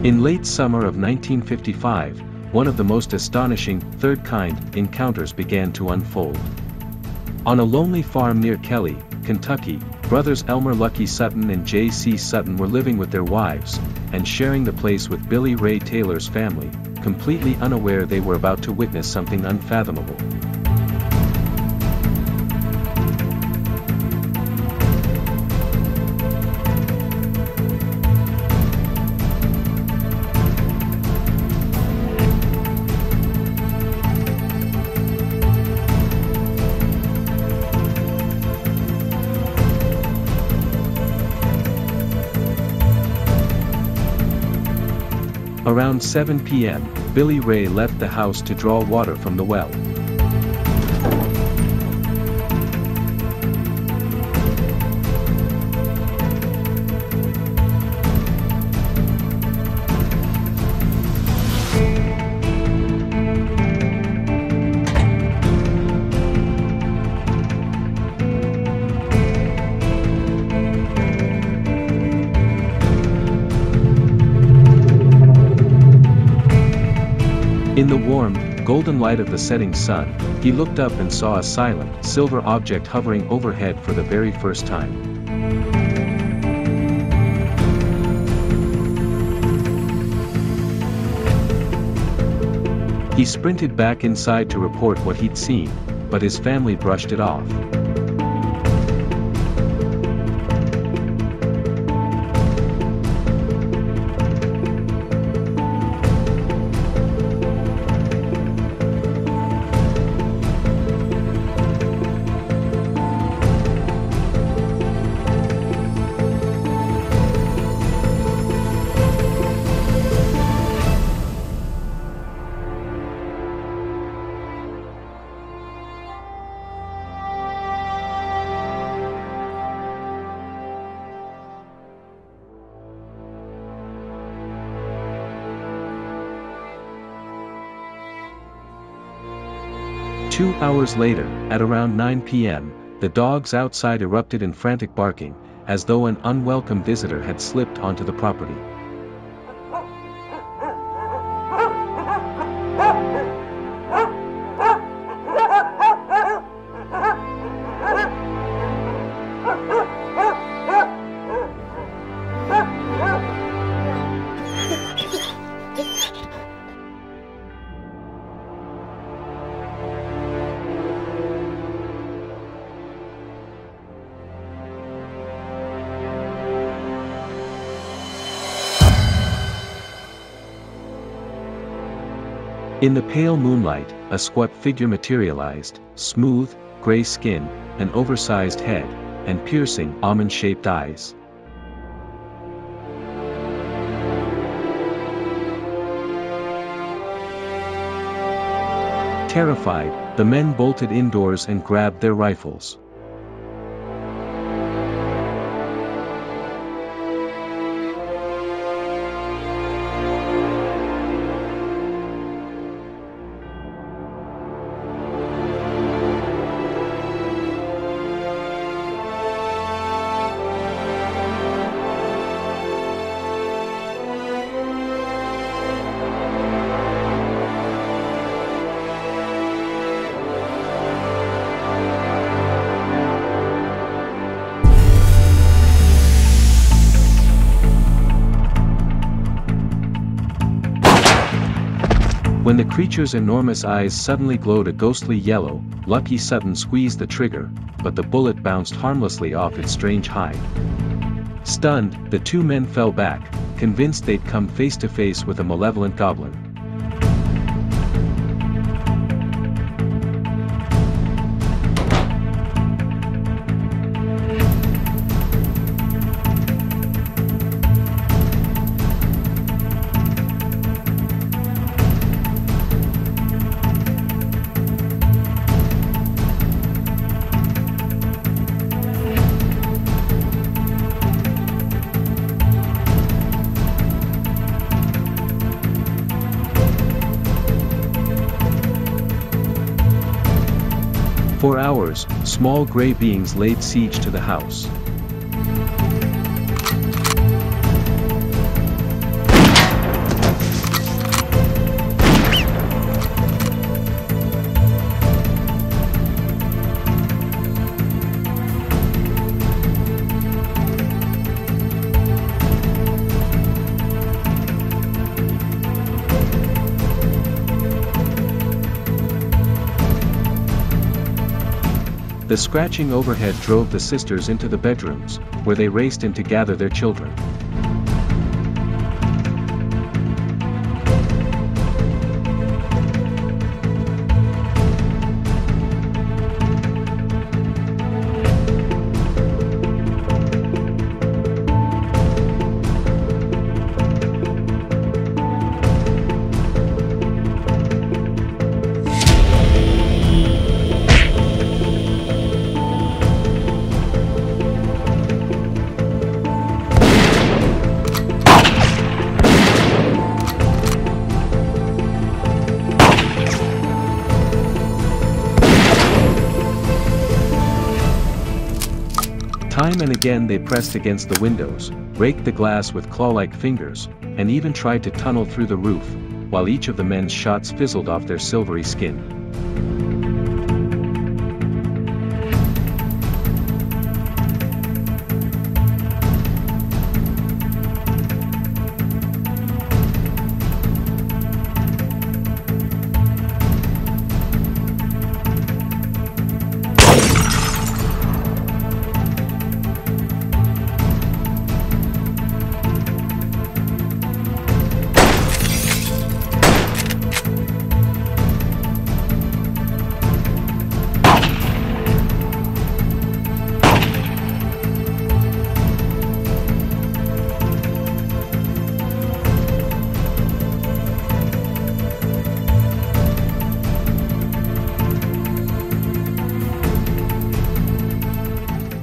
In late summer of 1955, one of the most astonishing, third-kind, encounters began to unfold. On a lonely farm near Kelly, Kentucky, brothers Elmer Lucky Sutton and J.C. Sutton were living with their wives, and sharing the place with Billy Ray Taylor's family, completely unaware they were about to witness something unfathomable. Around 7 p.m., Billy Ray left the house to draw water from the well. In the warm, golden light of the setting sun, he looked up and saw a silent, silver object hovering overhead for the very first time. He sprinted back inside to report what he'd seen, but his family brushed it off. Two hours later, at around 9 p.m., the dogs outside erupted in frantic barking, as though an unwelcome visitor had slipped onto the property. In the pale moonlight, a squat figure materialized, smooth, gray skin, an oversized head, and piercing, almond-shaped eyes. Terrified, the men bolted indoors and grabbed their rifles. When the creature's enormous eyes suddenly glowed a ghostly yellow, Lucky Sutton squeezed the trigger, but the bullet bounced harmlessly off its strange hide. Stunned, the two men fell back, convinced they'd come face to face with a malevolent goblin. For hours, small gray beings laid siege to the house. The scratching overhead drove the sisters into the bedrooms, where they raced in to gather their children. Time and again they pressed against the windows, raked the glass with claw-like fingers, and even tried to tunnel through the roof, while each of the men's shots fizzled off their silvery skin.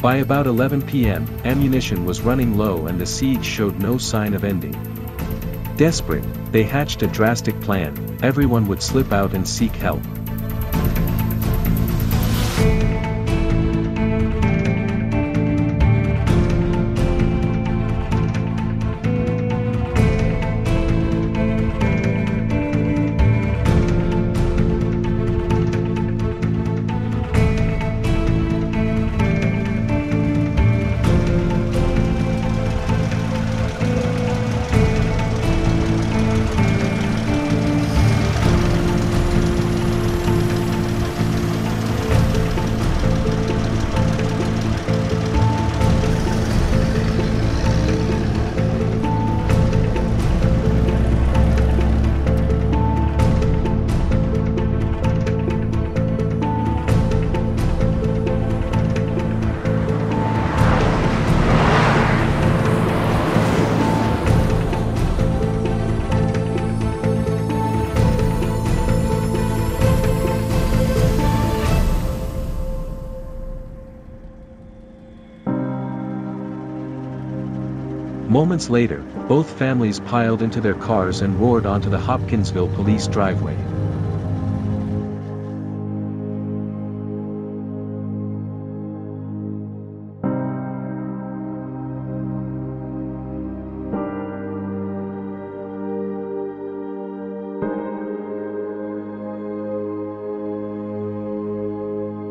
By about 11 p.m., ammunition was running low and the siege showed no sign of ending. Desperate, they hatched a drastic plan: everyone would slip out and seek help. Moments later, both families piled into their cars and roared onto the Hopkinsville police driveway.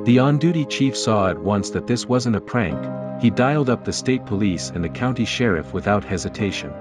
The on-duty chief saw at once that this wasn't a prank. He dialed up the state police and the county sheriff without hesitation.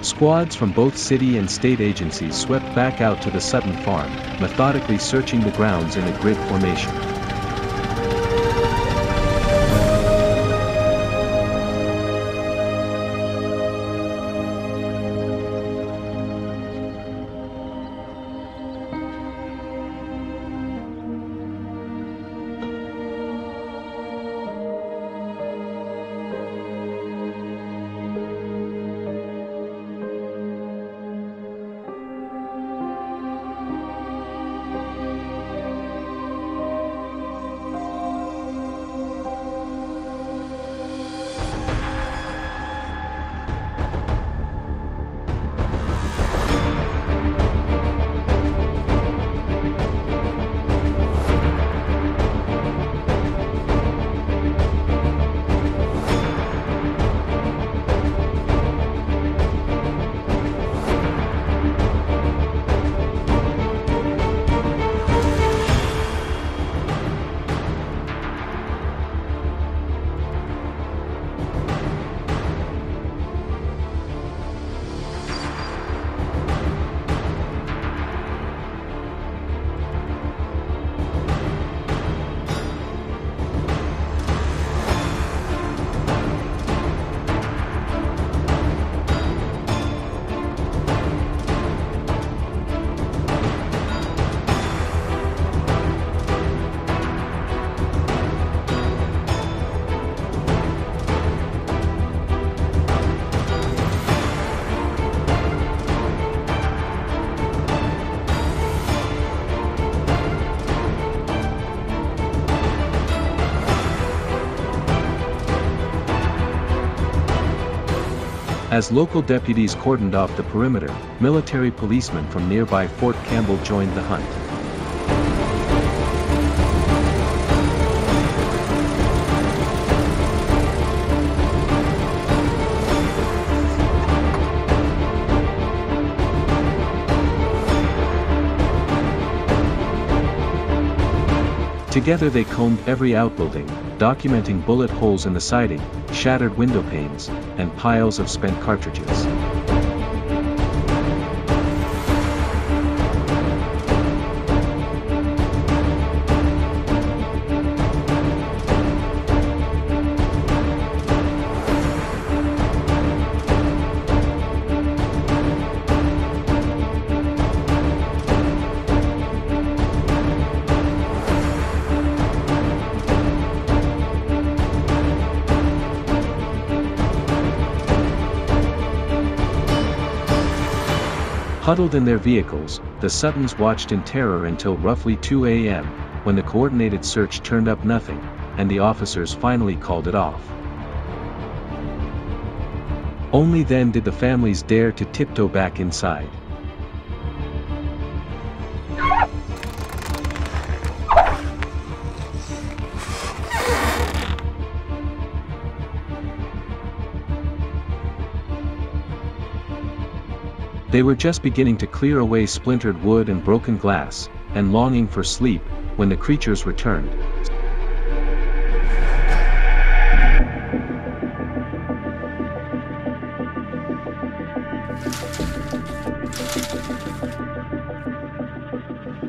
Squads from both city and state agencies swept back out to the Sutton farm, methodically searching the grounds in a grid formation. As local deputies cordoned off the perimeter, military policemen from nearby Fort Campbell joined the hunt. Together they combed every outbuilding, documenting bullet holes in the siding, shattered window panes, and piles of spent cartridges. Huddled in their vehicles, the Suttons watched in terror until roughly 2 a.m., when the coordinated search turned up nothing, and the officers finally called it off. Only then did the families dare to tiptoe back inside. They were just beginning to clear away splintered wood and broken glass, and longing for sleep, when the creatures returned.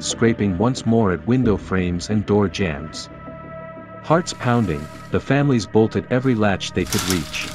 Scraping once more at window frames and door jambs. Hearts pounding, the families bolted every latch they could reach.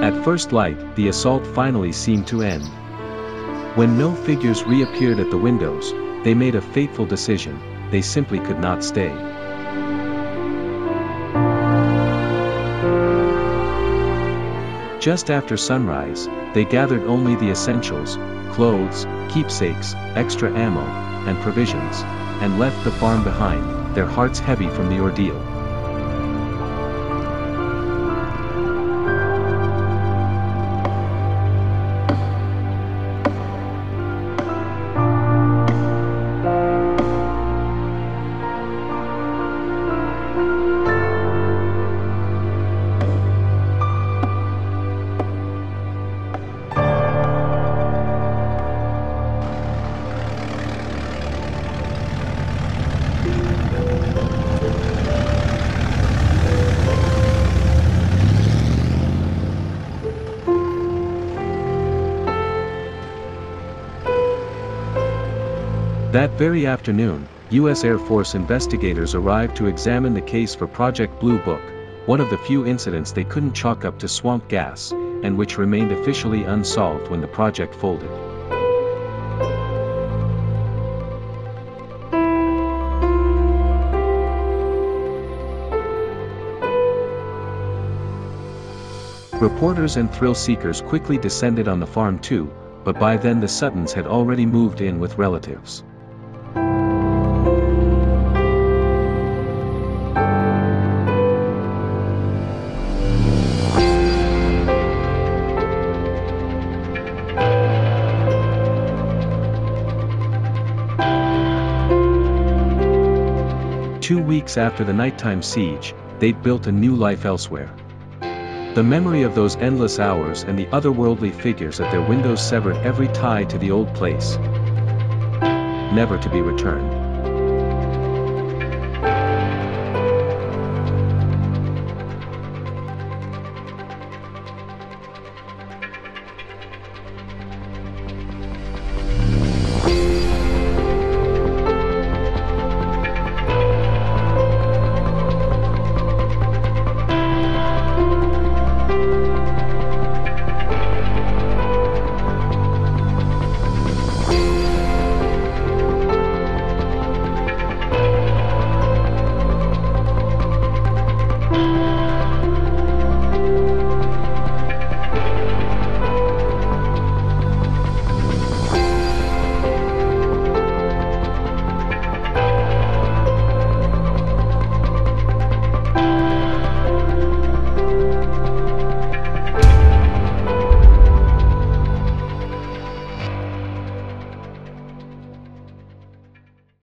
At first light, the assault finally seemed to end. When no figures reappeared at the windows, they made a fateful decision: they simply could not stay. Just after sunrise, they gathered only the essentials: clothes, keepsakes, extra ammo, and provisions, and left the farm behind, their hearts heavy from the ordeal. That very afternoon, U.S. Air Force investigators arrived to examine the case for Project Blue Book, one of the few incidents they couldn't chalk up to swamp gas, and which remained officially unsolved when the project folded. Reporters and thrill-seekers quickly descended on the farm too, but by then the Suttons had already moved in with relatives. Two weeks after the nighttime siege, they'd built a new life elsewhere. The memory of those endless hours and the otherworldly figures at their windows severed every tie to the old place, never to be returned.